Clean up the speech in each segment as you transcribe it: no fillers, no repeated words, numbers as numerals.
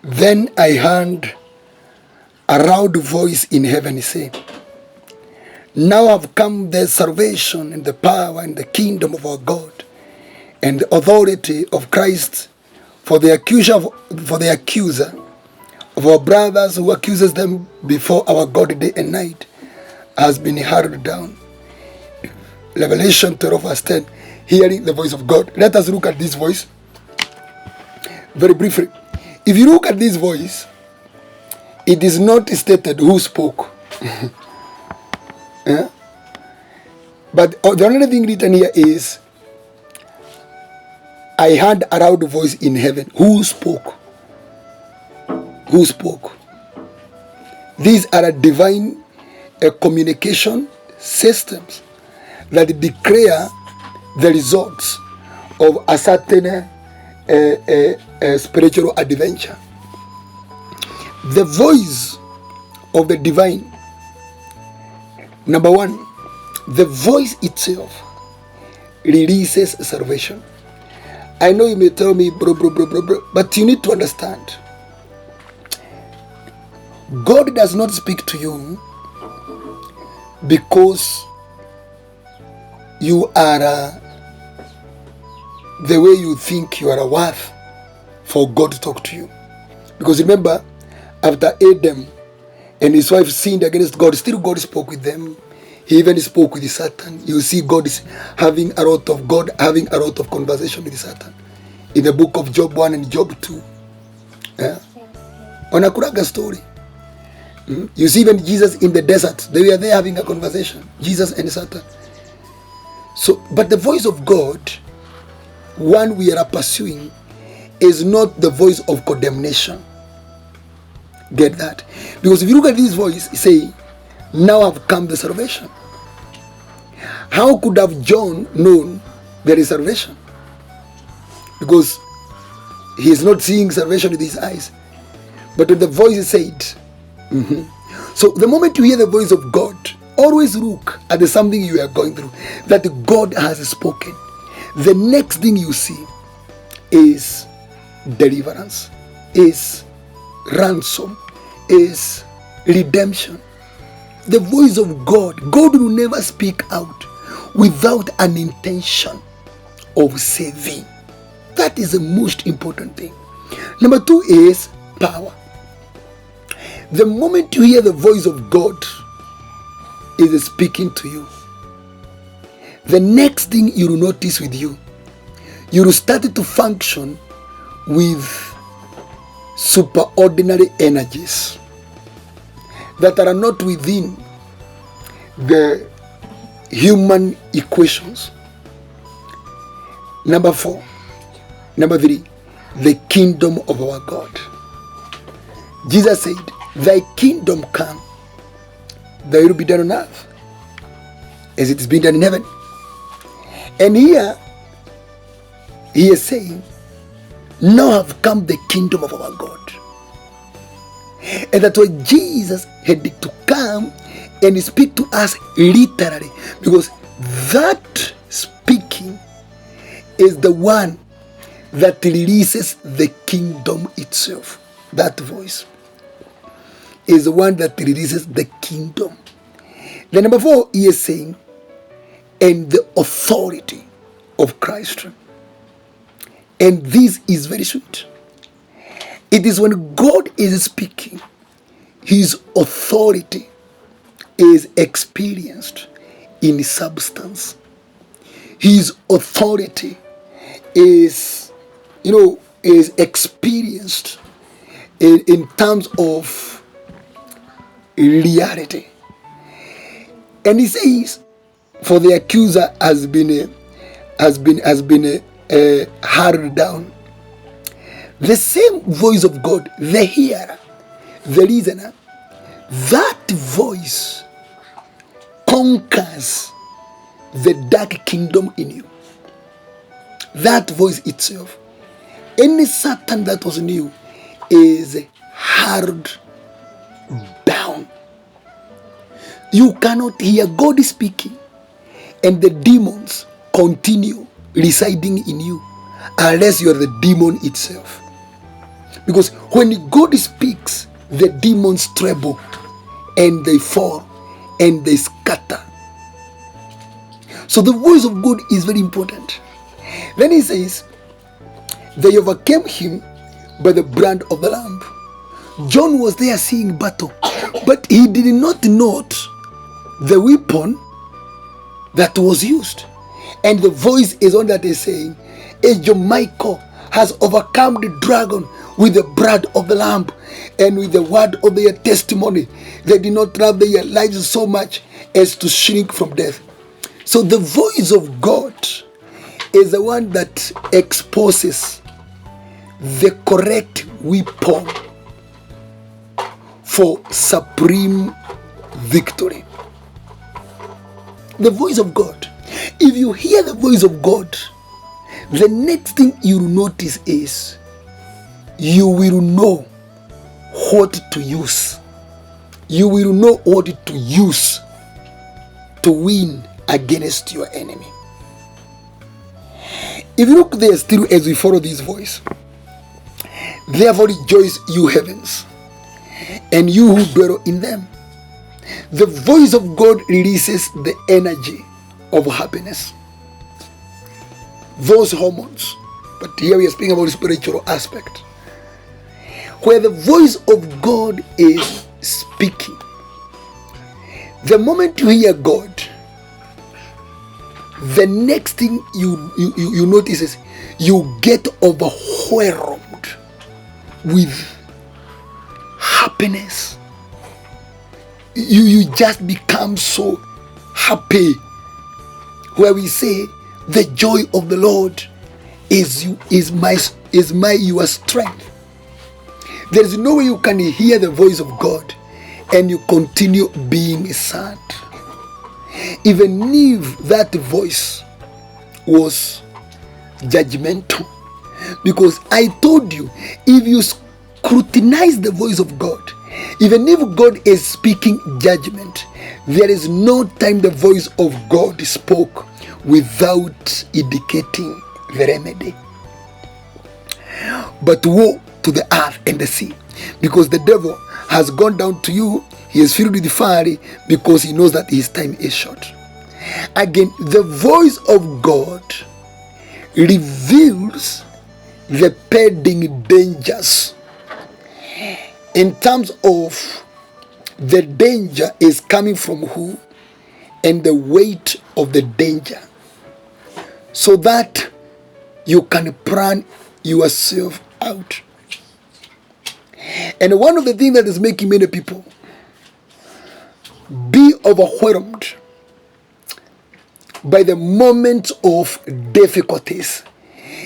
Then I heard a loud voice in heaven say, now have come the salvation and the power and the kingdom of our God and the authority of Christ, for the accuser of our brothers who accuses them before our God day and night has been hurled down. Revelation 12 verse 10, hearing the voice of God. Let us look at this voice very briefly. If you look at this voice, it is not stated who spoke. Yeah? But the only thing written here is, I heard a loud voice in heaven. Who spoke? Who spoke? These are a divine communication systems that declare the results of a certain spiritual adventure. The voice of the divine. Number one, the voice itself releases salvation. I know you may tell me, bro, but you need to understand. God does not speak to you because you are the way you think you are worth for God to talk to you. Because remember, after Adam and his wife sinned against God, still God spoke with them. He even spoke with Satan. You see God is having a lot of conversation with Satan. In the book of Job 1 and Job 2. Yeah? Wanakuraga story. You see even Jesus in the desert, they were there having a conversation. Jesus and Satan. So, but the voice of God, one we are pursuing, is not the voice of condemnation. Get that? Because if you look at this voice, say, now have come the salvation. How could have John known there is salvation? Because he is not seeing salvation with his eyes. But when the voice is said, so the moment you hear the voice of God, always look at the something you are going through, that God has spoken. The next thing you see is deliverance, is ransom, is redemption. The voice of God. God will never speak out without an intention of saving. That is the most important thing. Number two is power. The moment you hear the voice of God is speaking to you, the next thing you will notice with you, you will start to function with superordinary energies that are not within the human equations. Number three, the kingdom of our God. Jesus said, thy kingdom come, thy will be done on earth as it is being done in heaven. And here he is saying, now have come the kingdom of our God. And that's why Jesus had to come and speak to us literally, because that speaking is the one that releases the kingdom itself. That voice is the one that releases the kingdom. Then number 4, he is saying, and the authority of Christ. And this is very sweet. It is when God is speaking, his authority is experienced in substance. His authority is experienced in terms of reality. And he says, for the accuser has been hurled down. The same voice of God, the hearer, the listener, that voice conquers the dark kingdom in you. That voice itself, any Satan that was new, is hurled down. You cannot hear God speaking and the demons continue residing in you unless you are the demon itself. Because when God speaks, the demons tremble and they fall and they scatter. So the voice of God is very important. Then he says, they overcame him by the blood of the Lamb. John was there seeing battle, but he did not note the weapon that was used. And the voice is on that is saying, Angel Michael has overcome the dragon with the blood of the Lamb and with the word of their testimony. They did not love their lives so much as to shrink from death. So the voice of God is the one that exposes the correct weapon for supreme victory. The voice of God. If you hear the voice of God, the next thing you will notice is you will know what to use. You will know what to use to win against your enemy. If you look there still as we follow this voice, therefore rejoice, you heavens, and you who dwell in them. The voice of God releases the energy of happiness, those hormones. But here we are speaking about the spiritual aspect, where the voice of God is speaking. The moment you hear God, the next thing you notice is you get overwhelmed with happiness. You just become so happy, where we say the joy of the Lord is your strength. There is no way you can hear the voice of God and you continue being sad. Even if that voice was judgmental, because I told you, if you scrutinize the voice of God, even if God is speaking judgment, there is no time the voice of God spoke without indicating the remedy. But woe to the earth and the sea, because the devil has gone down to you. He is filled with fire because he knows that his time is short. Again, the voice of God reveals the pending dangers. In terms of the danger is coming from who and the weight of the danger, so that you can plan yourself out. And one of the things that is making many people be overwhelmed by the moments of difficulties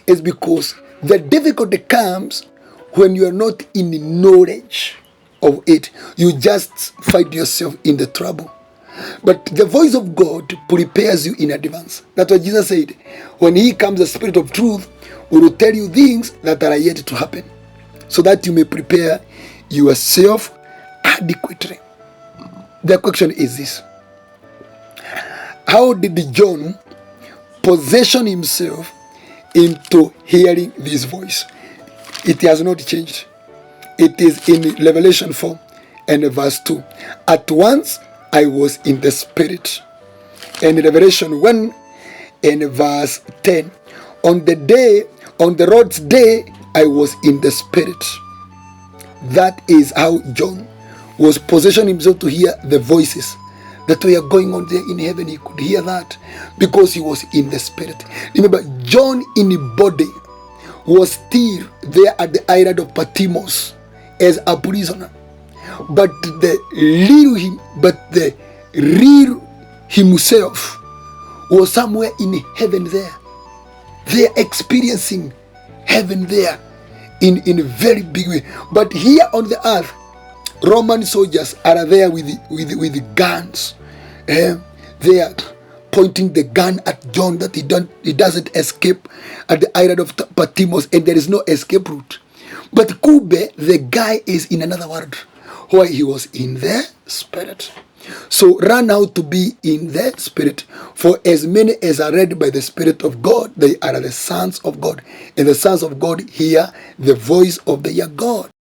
is because the difficulty comes when you are not in knowledge of it. You just find yourself in the trouble. But the voice of God prepares you in advance. That's what Jesus said. When he comes, the Spirit of truth will tell you things that are yet to happen, so that you may prepare yourself adequately. The question is this: how did John position himself into hearing this voice? It has not changed. It is in Revelation 4 and verse 2. At once I was in the Spirit. And Revelation 1 and verse 10. On the Lord's day, I was in the Spirit. That is how John was positioning himself to hear the voices that were going on there in heaven. He could hear that because he was in the Spirit. Remember, John in body was still there at the island of Patmos as a prisoner. But the real himself was somewhere in heaven there. They are experiencing heaven there in a very big way. But here on the earth, Roman soldiers are there with guns. They are pointing the gun at John that he doesn't escape at the island of Patmos, and there is no escape route. But Kube, the guy, is in another world where he was in the Spirit. So run out to be in the Spirit. For as many as are led by the Spirit of God, they are the sons of God. And the sons of God hear the voice of their God.